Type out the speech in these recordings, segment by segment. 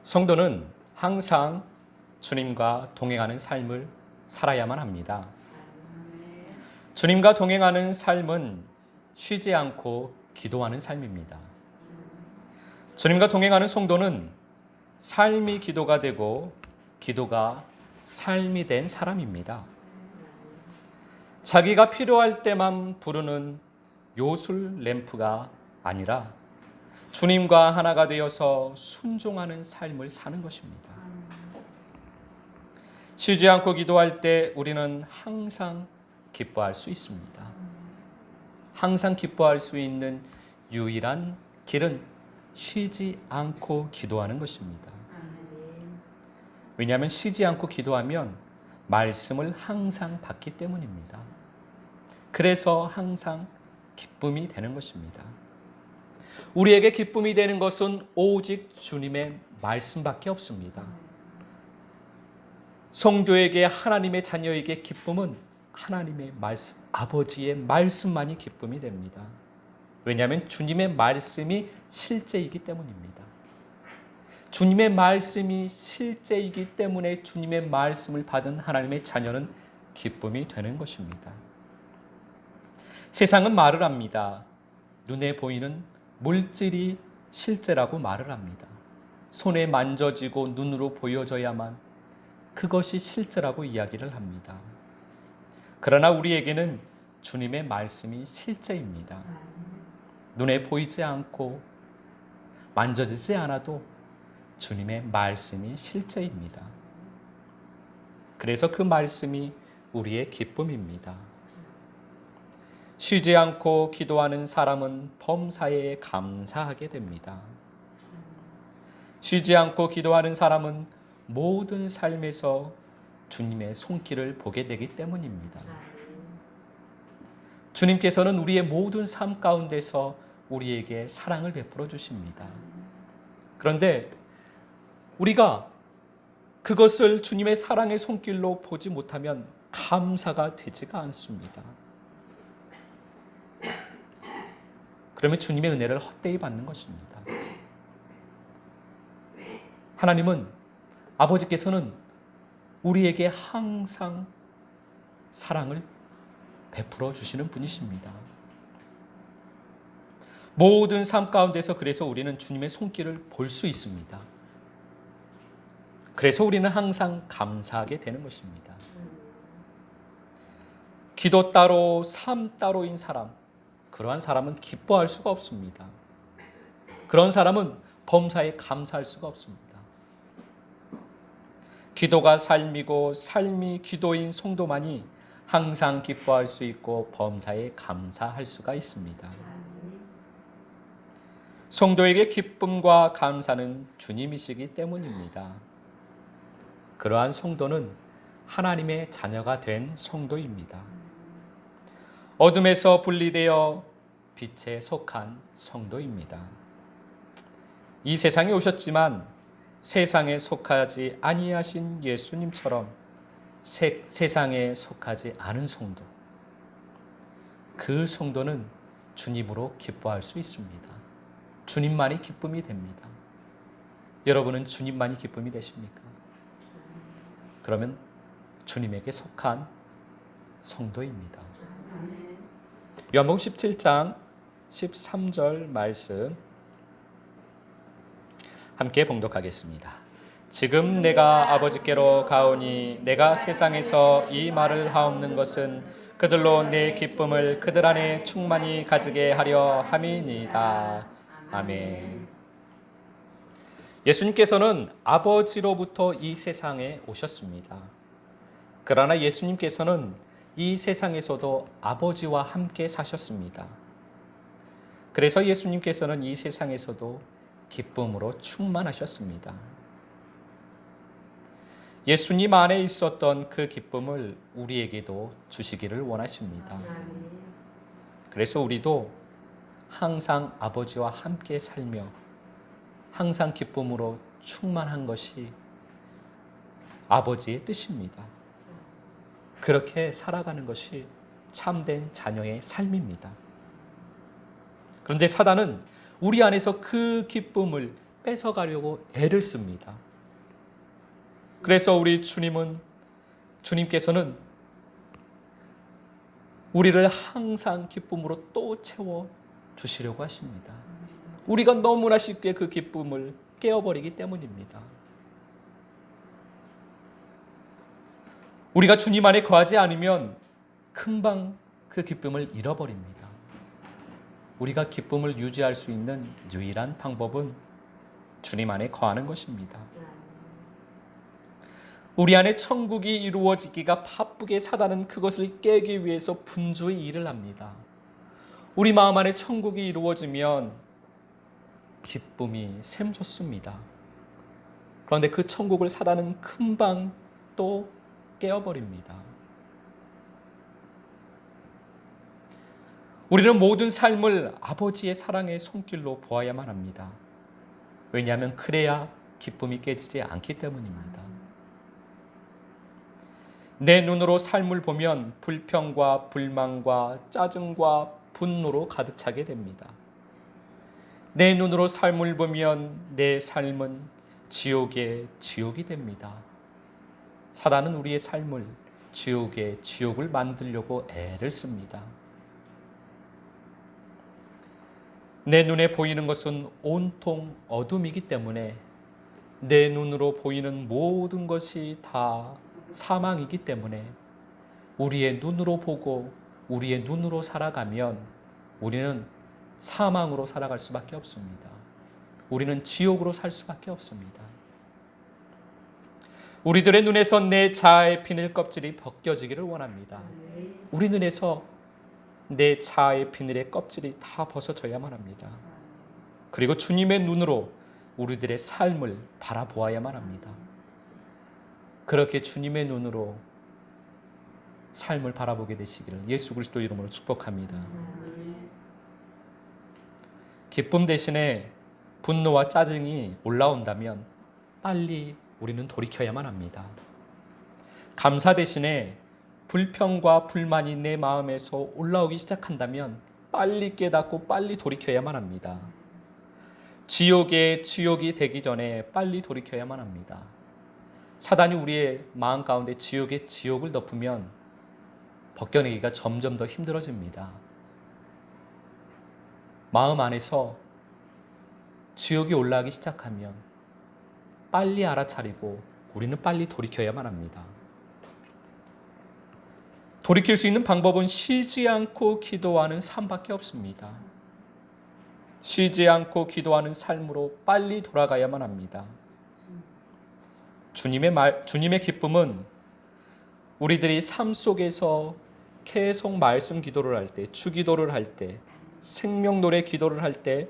성도는 항상 주님과 동행하는 삶을 살아야만 합니다. 주님과 동행하는 삶은 쉬지 않고 기도하는 삶입니다. 주님과 동행하는 성도는 삶이 기도가 되고 기도가 삶이 된 사람입니다. 자기가 필요할 때만 부르는 요술 램프가 아니라 주님과 하나가 되어서 순종하는 삶을 사는 것입니다. 쉬지 않고 기도할 때 우리는 항상 기뻐할 수 있습니다. 항상 기뻐할 수 있는 유일한 길은 쉬지 않고 기도하는 것입니다. 왜냐하면 쉬지 않고 기도하면 말씀을 항상 받기 때문입니다. 그래서 항상 기쁨이 되는 것입니다. 우리에게 기쁨이 되는 것은 오직 주님의 말씀밖에 없습니다. 성도에게, 하나님의 자녀에게 기쁨은 하나님의 말씀, 아버지의 말씀만이 기쁨이 됩니다. 왜냐하면 주님의 말씀이 실제이기 때문입니다. 주님의 말씀이 실제이기 때문에 주님의 말씀을 받은 하나님의 자녀는 기쁨이 되는 것입니다. 세상은 말을 합니다. 눈에 보이는 물질이 실제라고 말을 합니다. 손에 만져지고 눈으로 보여져야만 그것이 실제라고 이야기를 합니다. 그러나 우리에게는 주님의 말씀이 실제입니다. 눈에 보이지 않고 만져지지 않아도 주님의 말씀이 실제입니다. 그래서 그 말씀이 우리의 기쁨입니다. 쉬지 않고 기도하는 사람은 범사에 감사하게 됩니다. 쉬지 않고 기도하는 사람은 모든 삶에서 주님의 손길을 보게 되기 때문입니다. 주님께서는 우리의 모든 삶 가운데서 우리에게 사랑을 베풀어 주십니다. 그런데 우리가 그것을 주님의 사랑의 손길로 보지 못하면 감사가 되지가 않습니다. 그러면 주님의 은혜를 헛되이 받는 것입니다. 하나님은, 아버지께서는 우리에게 항상 사랑을 베풀어 주시는 분이십니다. 모든 삶 가운데서 그래서 우리는 주님의 손길을 볼 수 있습니다. 그래서 우리는 항상 감사하게 되는 것입니다. 기도 따로 삶 따로인 사람, 그러한 사람은 기뻐할 수가 없습니다. 그런 사람은 범사에 감사할 수가 없습니다. 기도가 삶이고 삶이 기도인 성도만이 항상 기뻐할 수 있고 범사에 감사할 수가 있습니다. 성도에게 기쁨과 감사는 주님이시기 때문입니다. 그러한 성도는 하나님의 자녀가 된 성도입니다. 어둠에서 분리되어 빛에 속한 성도입니다. 이 세상에 오셨지만 세상에 속하지 아니하신 예수님처럼 세상에 속하지 않은 성도, 그 성도는 주님으로 기뻐할 수 있습니다. 주님만이 기쁨이 됩니다. 여러분은 주님만이 기쁨이 되십니까? 그러면 주님에게 속한 성도입니다. 요한복음 17장 13절 말씀 함께 봉독하겠습니다. 지금 내가 아버지께로 가오니 내가 세상에서 이 말을 하옵는 것은 그들로 내 기쁨을 그들 안에 충만히 가지게 하려 함이니이다. 아멘. 예수님께서는 아버지로부터 이 세상에 오셨습니다. 그러나 예수님께서는 이 세상에서도 아버지와 함께 사셨습니다. 그래서 예수님께서는 이 세상에서도 기쁨으로 충만하셨습니다. 예수님 안에 있었던 그 기쁨을 우리에게도 주시기를 원하십니다. 그래서 우리도 항상 아버지와 함께 살며 항상 기쁨으로 충만한 것이 아버지의 뜻입니다. 그렇게 살아가는 것이 참된 자녀의 삶입니다. 그런데 사단은 우리 안에서 그 기쁨을 뺏어가려고 애를 씁니다. 그래서 우리 주님께서는 우리를 항상 기쁨으로 또 채워 주시려고 하십니다. 우리가 너무나 쉽게 그 기쁨을 깨어버리기 때문입니다. 우리가 주님 안에 거하지 않으면 금방 그 기쁨을 잃어버립니다. 우리가 기쁨을 유지할 수 있는 유일한 방법은 주님 안에 거하는 것입니다. 우리 안에 천국이 이루어지기가 바쁘게 사단은 그것을 깨기 위해서 분주히 일을 합니다. 우리 마음 안에 천국이 이루어지면 기쁨이 샘솟습니다. 그런데 그 천국을 사단은 금방 또 깨어버립니다. 우리는 모든 삶을 아버지의 사랑의 손길로 보아야만 합니다. 왜냐하면 그래야 기쁨이 깨지지 않기 때문입니다. 내 눈으로 삶을 보면 불평과 불만과 짜증과 분노로 가득 차게 됩니다. 내 눈으로 삶을 보면 내 삶은 지옥의 지옥이 됩니다. 사단은 우리의 삶을 지옥의 지옥을 만들려고 애를 씁니다. 내 눈에 보이는 것은 온통 어둠이기 때문에 내 눈으로 보이는 모든 것이 다 사망이기 때문에 우리의 눈으로 보고 우리의 눈으로 살아가면 우리는 사망으로 살아갈 수밖에 없습니다. 우리는 지옥으로 살 수밖에 없습니다. 우리들의 눈에서 내 자아의 비늘 껍질이 벗겨지기를 원합니다. 우리 눈에서 내 자아의 비늘의 껍질이 다 벗어져야만 합니다. 그리고 주님의 눈으로 우리들의 삶을 바라보아야만 합니다. 그렇게 주님의 눈으로 삶을 바라보게 되시기를 예수 그리스도 이름으로 축복합니다. 기쁨 대신에 분노와 짜증이 올라온다면 빨리 우리는 돌이켜야만 합니다. 감사 대신에 불평과 불만이 내 마음에서 올라오기 시작한다면 빨리 깨닫고 빨리 돌이켜야만 합니다. 지옥이 되기 전에 빨리 돌이켜야만 합니다. 사단이 우리의 마음 가운데 지옥의 지옥을 덮으면 벗겨내기가 점점 더 힘들어집니다. 마음 안에서 지옥이 올라가기 시작하면 빨리 알아차리고 우리는 빨리 돌이켜야만 합니다. 돌이킬 수 있는 방법은 쉬지 않고 기도하는 삶밖에 없습니다. 쉬지 않고 기도하는 삶으로 빨리 돌아가야만 합니다. 주님의 기쁨은 우리들이 삶 속에서 계속 말씀 기도를 할 때, 주기도를 할 때, 생명 노래 기도를 할 때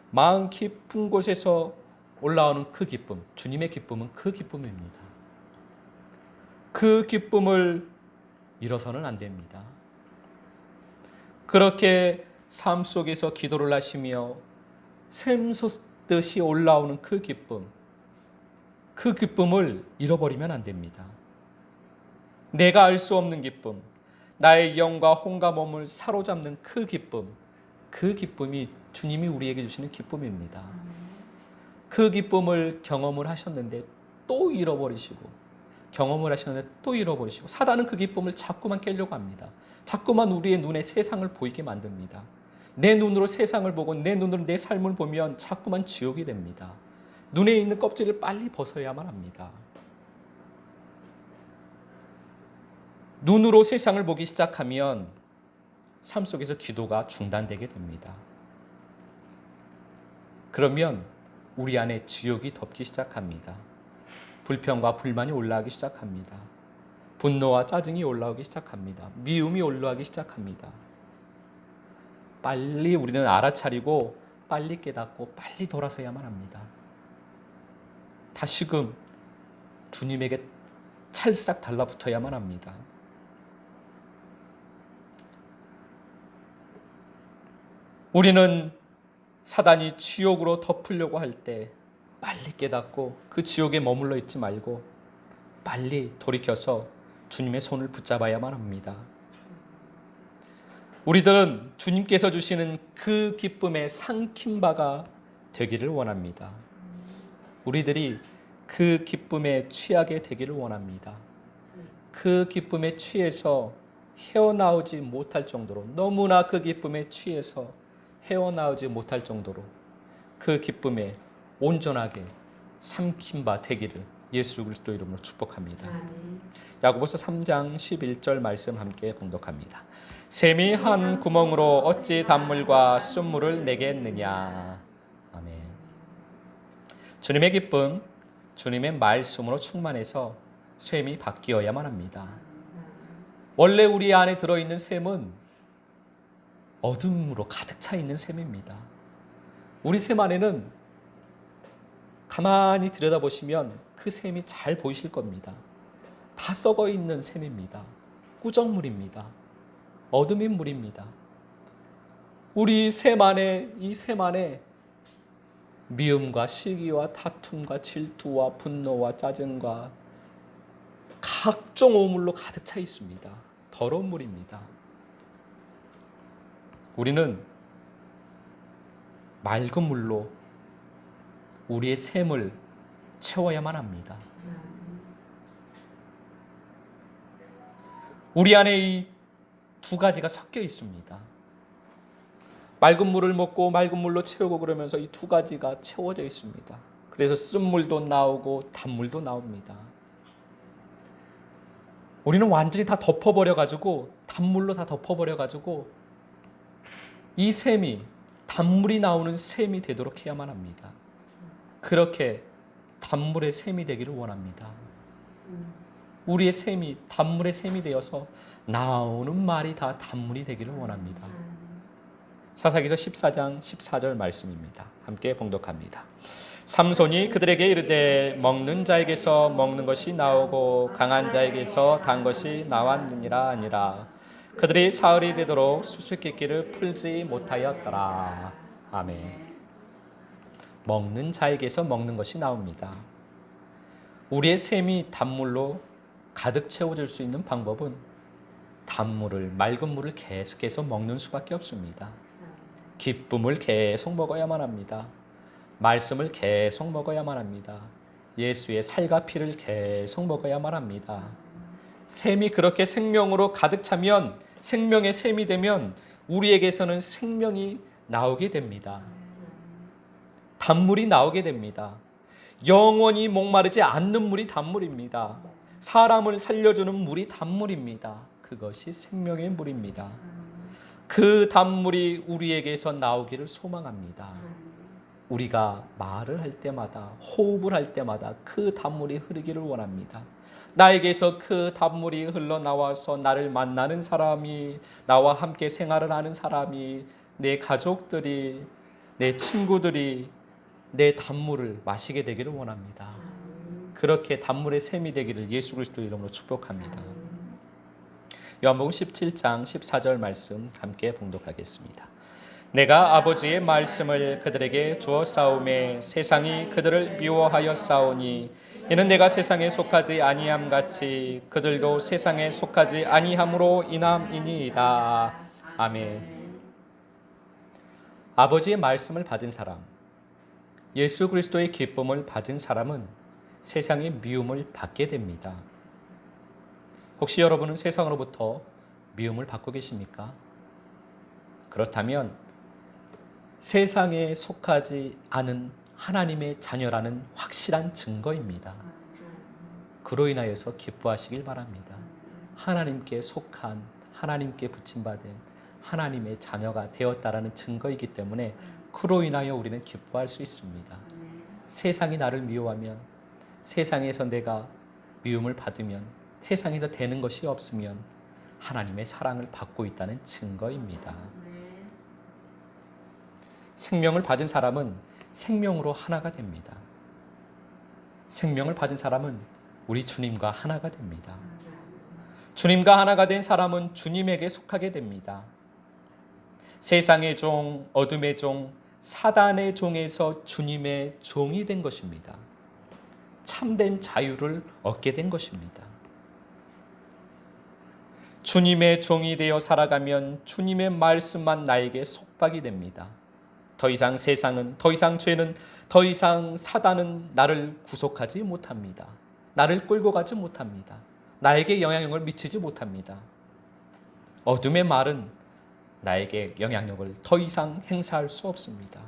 마음 깊은 곳에서 올라오는 그 기쁨, 주님의 기쁨은 그 기쁨입니다. 그 기쁨을 잃어서는 안 됩니다. 그렇게 삶 속에서 기도를 하시며 샘솟듯이 올라오는 그 기쁨을 잃어버리면 안 됩니다. 내가 알 수 없는 기쁨, 나의 영과 혼과 몸을 사로잡는 그 기쁨이 주님이 우리에게 주시는 기쁨입니다. 그 기쁨을 경험을 하셨는데 또 잃어버리시고, 사단은 그 기쁨을 자꾸만 깨려고 합니다. 자꾸만 우리의 눈에 세상을 보이게 만듭니다. 내 눈으로 세상을 보고 내 눈으로 내 삶을 보면 자꾸만 지옥이 됩니다. 눈에 있는 껍질을 빨리 벗어야만 합니다. 눈으로 세상을 보기 시작하면 삶 속에서 기도가 중단되게 됩니다. 그러면 우리 안에 지옥이 덮기 시작합니다. 불평과 불만이 올라가기 시작합니다. 분노와 짜증이 올라오기 시작합니다. 미움이 올라가기 시작합니다. 빨리 우리는 알아차리고 빨리 깨닫고 빨리 돌아서야만 합니다. 다시금 주님에게 찰싹 달라붙어야만 합니다. 우리는 사단이 지옥으로 덮으려고 할 때 빨리 깨닫고 그 지옥에 머물러 있지 말고 빨리 돌이켜서 주님의 손을 붙잡아야만 합니다. 우리들은 주님께서 주시는 그 기쁨에 삼킨 바가 되기를 원합니다. 우리들이 그 기쁨에 취하게 되기를 원합니다. 그 기쁨에 취해서 헤어나오지 못할 정도로, 너무나 그 기쁨에 취해서 헤어나오지 못할 정도로 그 기쁨에 온전하게 삼킨 바 되기를 예수 그리스도 이름으로 축복합니다. 야고보서 3장 11절 말씀 함께 봉독합니다. 샘이 한 구멍으로 어찌 단물과 순물을 내겠느냐. 아멘. 주님의 기쁨, 주님의 말씀으로 충만해서 샘이 바뀌어야만 합니다. 원래 우리 안에 들어있는 샘은 어둠으로 가득 차 있는 샘입니다. 우리 샘 안에는 가만히 들여다보시면 그 샘이 잘 보이실 겁니다. 다 썩어 있는 샘입니다. 꾸정물입니다. 어둠인 물입니다. 우리 샘 안에, 이 샘 안에 미움과 시기와 다툼과 질투와 분노와 짜증과 각종 오물로 가득 차 있습니다. 더러운 물입니다. 우리는 맑은 물로 우리의 샘을 채워야만 합니다. 우리 안에 이 두 가지가 섞여 있습니다. 맑은 물을 먹고 맑은 물로 채우고 그러면서 이 두 가지가 채워져 있습니다. 그래서 쓴물도 나오고 단물도 나옵니다. 우리는 완전히 다 덮어버려가지고, 단물로 다 덮어버려가지고 이 샘이, 단물이 나오는 샘이 되도록 해야만 합니다. 그렇게 단물의 샘이 되기를 원합니다. 우리의 샘이 단물의 샘이 되어서 나오는 말이 다 단물이 되기를 원합니다. 사사기서 14장 14절 말씀입니다. 함께 봉독합니다. 삼손이 그들에게 이르되 먹는 자에게서 먹는 것이 나오고 강한 자에게서 단 것이 나왔느니라 아니라 그들이 사흘이 되도록 수수께끼를 풀지 못하였더라. 아멘. 먹는 자에게서 먹는 것이 나옵니다. 우리의 샘이 단물로 가득 채워질 수 있는 방법은 단물을, 맑은 물을 계속해서 먹는 수밖에 없습니다. 기쁨을 계속 먹어야만 합니다. 말씀을 계속 먹어야만 합니다. 예수의 살과 피를 계속 먹어야만 합니다. 샘이 그렇게 생명으로 가득 차면, 생명의 샘이 되면 우리에게서는 생명이 나오게 됩니다. 단물이 나오게 됩니다. 영원히 목마르지 않는 물이 단물입니다. 사람을 살려주는 물이 단물입니다. 그것이 생명의 물입니다. 그 단물이 우리에게서 나오기를 소망합니다. 우리가 말을 할 때마다, 호흡을 할 때마다 그 단물이 흐르기를 원합니다. 나에게서 그 단물이 흘러나와서 나를 만나는 사람이, 나와 함께 생활을 하는 사람이, 내 가족들이, 내 친구들이 내 단물을 마시게 되기를 원합니다. 그렇게 단물의 샘이 되기를 예수 그리스도 이름으로 축복합니다. 요한복음 17장 14절 말씀 함께 봉독하겠습니다. 내가 아버지의 말씀을 그들에게 주어 싸움에 세상이 그들을 미워하여 싸우니 이는 내가 세상에 속하지 아니함 같이 그들도 세상에 속하지 아니함으로 인함이니이다. 아멘. 아버지의 말씀을 받은 사람, 예수 그리스도의 기쁨을 받은 사람은 세상의 미움을 받게 됩니다. 혹시 여러분은 세상으로부터 미움을 받고 계십니까? 그렇다면 세상에 속하지 않은 하나님의 자녀라는 확실한 증거입니다. 그로 인하여서 기뻐하시길 바랍니다. 하나님께 속한, 하나님께 부침받은 하나님의 자녀가 되었다라는 증거이기 때문에 그로 인하여 우리는 기뻐할 수 있습니다. 세상이 나를 미워하면, 세상에서 내가 미움을 받으면, 세상에서 되는 것이 없으면 하나님의 사랑을 받고 있다는 증거입니다. 생명을 받은 사람은 생명으로 하나가 됩니다. 생명을 받은 사람은 우리 주님과 하나가 됩니다. 주님과 하나가 된 사람은 주님에게 속하게 됩니다. 세상의 종, 어둠의 종, 사단의 종에서 주님의 종이 된 것입니다. 참된 자유를 얻게 된 것입니다. 주님의 종이 되어 살아가면 주님의 말씀만 나에게 속박이 됩니다. 더 이상 세상은, 더 이상 죄는, 더 이상 사단은 나를 구속하지 못합니다. 나를 끌고 가지 못합니다. 나에게 영향력을 미치지 못합니다. 어둠의 말은 나에게 영향력을 더 이상 행사할 수 없습니다.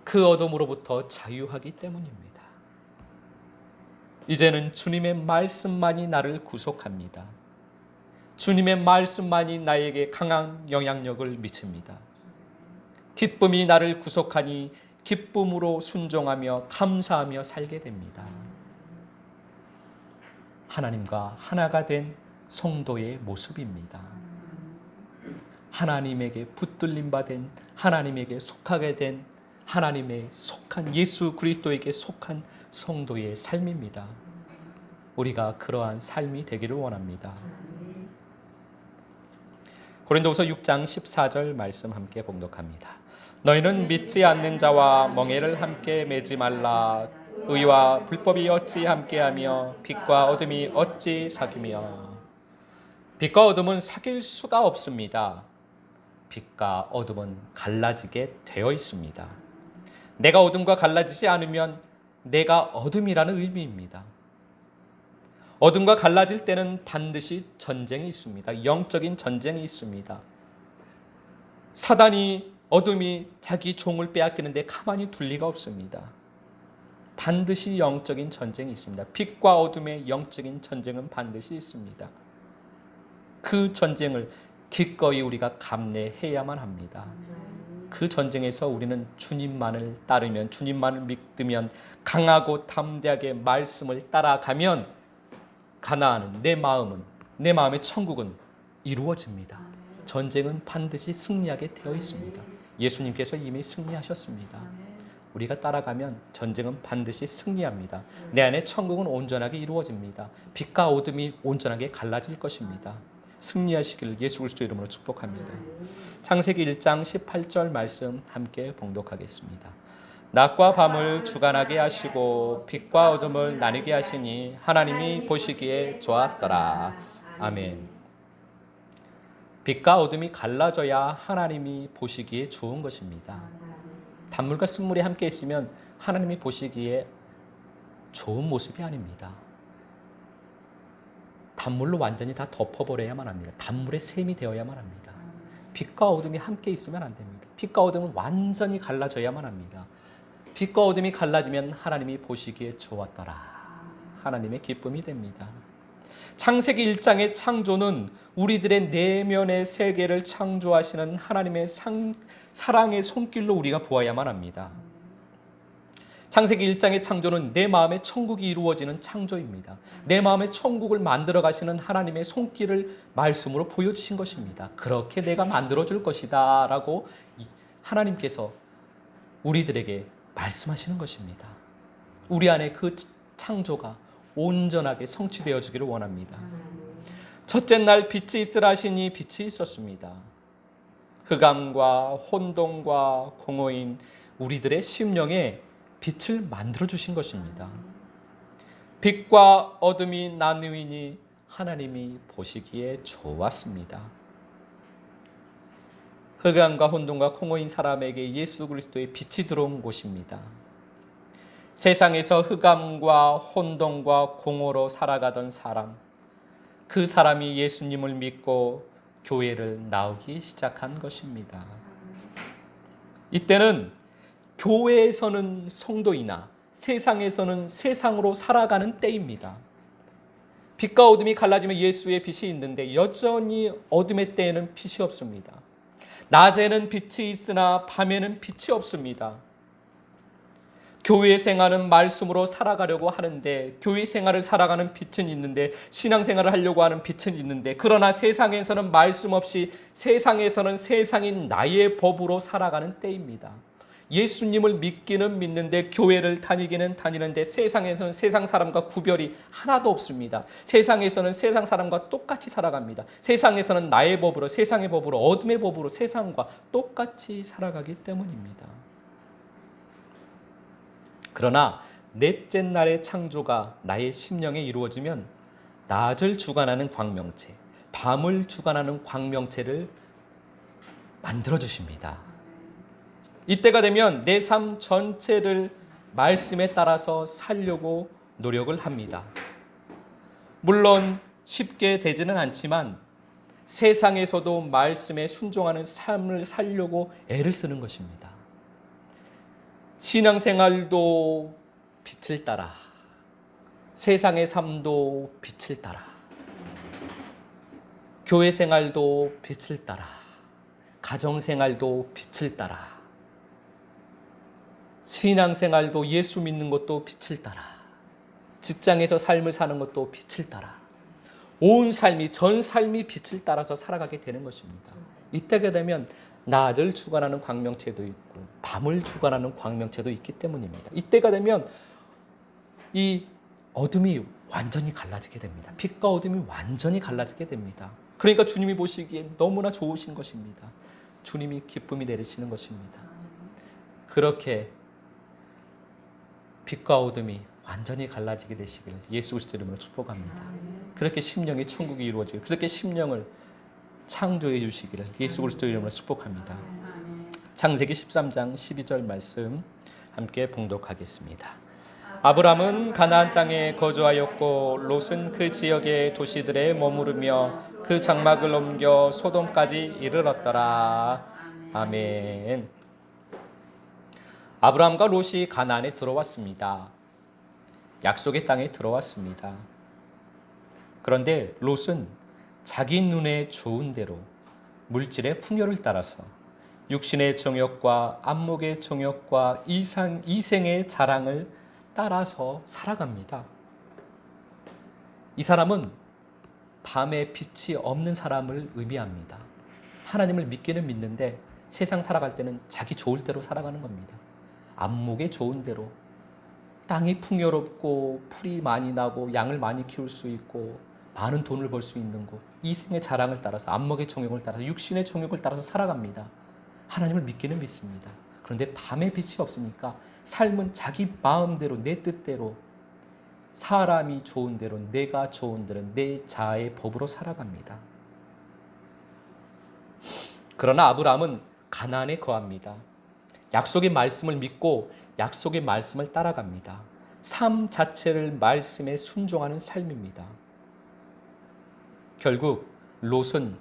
그 어둠으로부터 자유하기 때문입니다. 이제는 주님의 말씀만이 나를 구속합니다. 주님의 말씀만이 나에게 강한 영향력을 미칩니다. 기쁨이 나를 구속하니 기쁨으로 순종하며 감사하며 살게 됩니다. 하나님과 하나가 된 성도의 모습입니다. 하나님에게 붙들림 받은, 하나님에게 속하게 된, 하나님의 속한, 예수 그리스도에게 속한 성도의 삶입니다. 우리가 그러한 삶이 되기를 원합니다. 고린도후서 6장 14절 말씀 함께 봉독합니다. 너희는 믿지 않는 자와 멍에를 함께 매지 말라. 의와 불법이 어찌 함께하며 빛과 어둠이 어찌 사귀며. 빛과 어둠은 사귈 수가 없습니다. 빛과 어둠은 갈라지게 되어 있습니다. 내가 어둠과 갈라지지 않으면 내가 어둠이라는 의미입니다. 어둠과 갈라질 때는 반드시 전쟁이 있습니다. 영적인 전쟁이 있습니다. 사단이, 어둠이 자기 종을 빼앗기는데 가만히 둘 리가 없습니다. 반드시 영적인 전쟁이 있습니다. 빛과 어둠의 영적인 전쟁은 반드시 있습니다. 그 전쟁을 기꺼이 우리가 감내해야만 합니다. 그 전쟁에서 우리는 주님만을 따르면, 주님만을 믿으면, 강하고 담대하게 말씀을 따라가면 가나안은, 내 마음의 천국은 이루어집니다. 전쟁은 반드시 승리하게 되어 있습니다. 예수님께서 이미 승리하셨습니다. 우리가 따라가면 전쟁은 반드시 승리합니다. 내 안에 천국은 온전하게 이루어집니다. 빛과 어둠이 온전하게 갈라질 것입니다. 승리하시기를 예수 그리스도 이름으로 축복합니다. 창세기 1장 18절 말씀 함께 봉독하겠습니다. 낮과 밤을 주관하게 하시고 빛과 어둠을 나뉘게 하시니 하나님이 보시기에 좋았더라. 아멘. 빛과 어둠이 갈라져야 하나님이 보시기에 좋은 것입니다. 단물과 쓴물이 함께 있으면 하나님이 보시기에 좋은 모습이 아닙니다. 단물로 완전히 다 덮어버려야만 합니다. 단물의 셈이 되어야만 합니다. 빛과 어둠이 함께 있으면 안 됩니다. 빛과 어둠은 완전히 갈라져야만 합니다. 빛과 어둠이 갈라지면 하나님이 보시기에 좋았더라. 하나님의 기쁨이 됩니다. 창세기 1장의 창조는 우리들의 내면의 세계를 창조하시는 하나님의 사랑의 손길로 우리가 보아야만 합니다. 창세기 1장의 창조는 내 마음의 천국이 이루어지는 창조입니다. 내 마음의 천국을 만들어 가시는 하나님의 손길을 말씀으로 보여주신 것입니다. 그렇게 내가 만들어줄 것이다 라고 하나님께서 우리들에게 말씀하시는 것입니다. 우리 안에 그 창조가 온전하게 성취되어지기를 원합니다. 첫째 날 빛이 있으라 하시니 빛이 있었습니다. 흑암과 혼돈과 공허인 우리들의 심령에 빛을 만들어 주신 것입니다. 빛과 어둠이 나누이니 하나님이 보시기에 좋았습니다. 흑암과 혼돈과 공허인 사람에게 예수 그리스도의 빛이 들어온 곳입니다. 세상에서 흑암과 혼돈과 공허로 살아가던 사람, 그 사람이 예수님을 믿고 교회를 나오기 시작한 것입니다. 이때는 교회에서는 성도이나 세상에서는 세상으로 살아가는 때입니다. 빛과 어둠이 갈라지면 예수의 빛이 있는데 여전히 어둠의 때에는 빛이 없습니다. 낮에는 빛이 있으나 밤에는 빛이 없습니다. 교회 생활은 말씀으로 살아가려고 하는데, 교회 생활을 살아가는 빛은 있는데, 신앙생활을 하려고 하는 빛은 있는데, 그러나 세상에서는 말씀 없이 세상에서는 세상인 나의 법으로 살아가는 때입니다. 예수님을 믿기는 믿는데 교회를 다니기는 다니는데 세상에서는 세상 사람과 구별이 하나도 없습니다. 세상에서는 세상 사람과 똑같이 살아갑니다. 세상에서는 나의 법으로, 세상의 법으로, 어둠의 법으로 세상과 똑같이 살아가기 때문입니다. 그러나 넷째 날의 창조가 나의 심령에 이루어지면 낮을 주관하는 광명체, 밤을 주관하는 광명체를 만들어 주십니다. 이때가 되면 내 삶 전체를 말씀에 따라서 살려고 노력을 합니다. 물론 쉽게 되지는 않지만 세상에서도 말씀에 순종하는 삶을 살려고 애를 쓰는 것입니다. 신앙생활도 빛을 따라, 세상의 삶도 빛을 따라, 교회 생활도 빛을 따라, 가정 생활도 빛을 따라, 신앙 생활도 예수 믿는 것도 빛을 따라, 직장에서 삶을 사는 것도 빛을 따라, 온 삶이 전 삶이 빛을 따라서 살아가게 되는 것입니다. 이때가 되면 낮을 주관하는 광명체도 있고 밤을 주관하는 광명체도 있기 때문입니다. 이때가 되면 이 어둠이 완전히 갈라지게 됩니다. 빛과 어둠이 완전히 갈라지게 됩니다. 그러니까 주님이 보시기엔 너무나 좋으신 것입니다. 주님이 기쁨이 내리시는 것입니다. 그렇게 빛과 어둠이 완전히 갈라지게 되시기를 예수 그리스도 이름으로 축복합니다. 그렇게 심령의 천국이 이루어지고 그렇게 심령을 창조해 주시기를 예수 그리스도 이름으로 축복합니다. 창세기 13장 12절 말씀 함께 봉독하겠습니다. 아브람은 가나안 땅에 거주하였고 롯은 그 지역의 도시들에 머무르며 그 장막을 옮겨 소돔까지 이르렀더라. 아멘. 아브람과 롯이 가나안에 들어왔습니다. 약속의 땅에 들어왔습니다. 그런데 롯은 자기 눈에 좋은 대로 물질의 풍요를 따라서 육신의 정욕과 안목의 정욕과 이생의 자랑을 따라서 살아갑니다. 이 사람은 밤에 빛이 없는 사람을 의미합니다. 하나님을 믿기는 믿는데 세상 살아갈 때는 자기 좋을 대로 살아가는 겁니다. 안목에 좋은 대로 땅이 풍요롭고 풀이 많이 나고 양을 많이 키울 수 있고 많은 돈을 벌 수 있는 곳, 이생의 자랑을 따라서 안목의 정욕을 따라서 육신의 정욕을 따라서 살아갑니다. 하나님을 믿기는 믿습니다. 그런데 밤에 빛이 없으니까 삶은 자기 마음대로 내 뜻대로 사람이 좋은 대로 내가 좋은 대로 내 자아의 법으로 살아갑니다. 그러나 아브라함은 가나안에 거합니다. 약속의 말씀을 믿고 약속의 말씀을 따라갑니다. 삶 자체를 말씀에 순종하는 삶입니다. 결국 롯은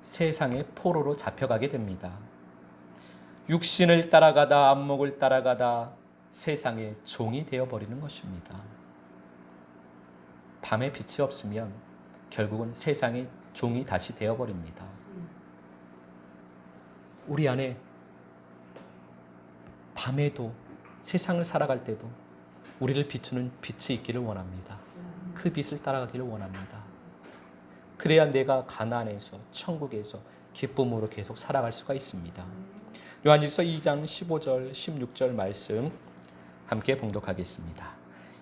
세상의 포로로 잡혀가게 됩니다. 육신을 따라가다 안목을 따라가다 세상의 종이 되어버리는 것입니다. 밤에 빛이 없으면 결국은 세상의 종이 다시 되어버립니다. 우리 안에 밤에도 세상을 살아갈 때도 우리를 비추는 빛이 있기를 원합니다. 그 빛을 따라가기를 원합니다. 그래야 내가 가나안에서 천국에서 기쁨으로 계속 살아갈 수가 있습니다. 요한일서 2장 15절 16절 말씀 함께 봉독하겠습니다.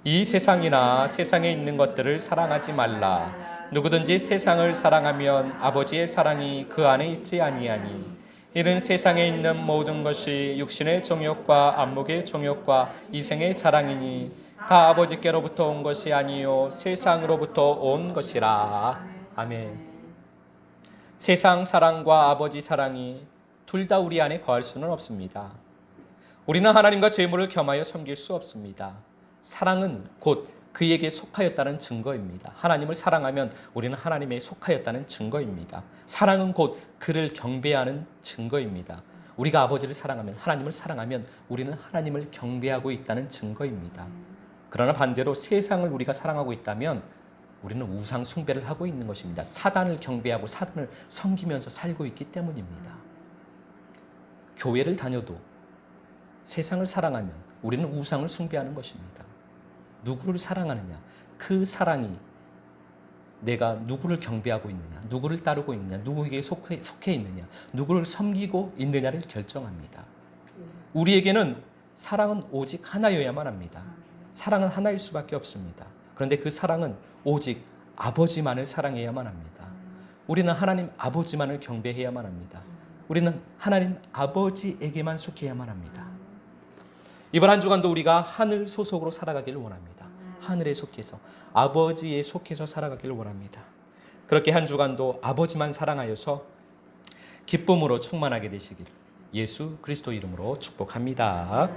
이 세상이나 세상에 있는 것들을 사랑하지 말라. 누구든지 세상을 사랑하면 아버지의 사랑이 그 안에 있지 아니하니 이는 세상에 있는 모든 것이 육신의 정욕과 안목의 정욕과 이생의 자랑이니 다 아버지께로부터 온 것이 아니요 세상으로부터 온 것이라. 아멘. 세상 사랑과 아버지 사랑이 둘 다 우리 안에 거할 수는 없습니다. 우리는 하나님과 재물을 겸하여 섬길 수 없습니다. 사랑은 곧 그에게 속하였다는 증거입니다. 하나님을 사랑하면 우리는 하나님에 속하였다는 증거입니다. 사랑은 곧 그를 경배하는 증거입니다. 우리가 아버지를 사랑하면 하나님을 사랑하면 우리는 하나님을 경배하고 있다는 증거입니다. 그러나 반대로 세상을 우리가 사랑하고 있다면 우리는 우상 숭배를 하고 있는 것입니다. 사단을 경배하고 사단을 섬기면서 살고 있기 때문입니다. 교회를 다녀도 세상을 사랑하면 우리는 우상을 숭배하는 것입니다. 누구를 사랑하느냐? 그 사랑이 내가 누구를 경배하고 있느냐, 누구를 따르고 있느냐, 누구에게 속해 있느냐, 누구를 섬기고 있느냐를 결정합니다. 우리에게는 사랑은 오직 하나여야만 합니다. 사랑은 하나일 수밖에 없습니다. 그런데 그 사랑은 오직 아버지만을 사랑해야만 합니다. 우리는 하나님 아버지만을 경배해야만 합니다. 우리는 하나님 아버지에게만 속해야만 합니다. 이번 한 주간도 우리가 하늘 소속으로 살아가기를 원합니다. 하늘에 속해서 아버지에 속해서 살아가기를 원합니다. 그렇게 한 주간도 아버지만 사랑하여서 기쁨으로 충만하게 되시기를 예수 그리스도 이름으로 축복합니다.